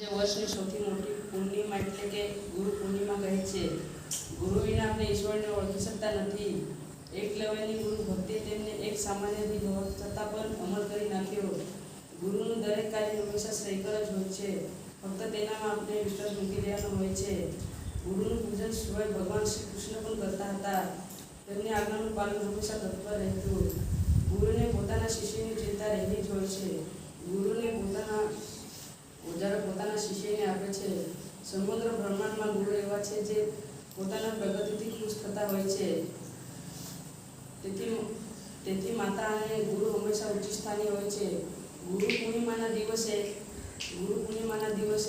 જે વર્ષની સૌથી મોટી પૂર્ણિમા એટલે કે ગુરુ પૂર્ણિમા કહે છે. ગુરુ વિના આપણે ઈશ્વરને ઓળખી શકતા નથી. એકલવ્યની ગુરુ ભક્તિ તેમને એક સામાન્ય રીત હોવા છતાં પણ અમલ કરી નાખ્યો. ગુરુનું દરેક કાર્ય હંમેશા શ્રેયકર જ હોય છે. ફક્ત તેનામાં આપણે વિશ્વાસ મૂકી દેવાનો હોય છે. ગુરુનું પૂજન સ્વયં ભગવાન શ્રી કૃષ્ણ પણ કરતા હતા. તેમની આજ્ઞાનું પાલન હંમેશા તત્પર રહેતું. ગુરુને પોતાના શિષ્યની ચિંતા રહેલી જ હોય છે. ગુરુને પોતાના ઓજારો પોતાના શિષ્યને આપે છે. સમગ્ર બ્રહ્માંડમાં ગુરુ એવા છે જે પોતાના પ્રગતિથી ખુશ થતા હોય છે. તેથી માતા અને ગુરુ હંમેશા ઉચ્ચ સ્થાને હોય છે. ગુરુ પૂર્ણિમાના દિવસે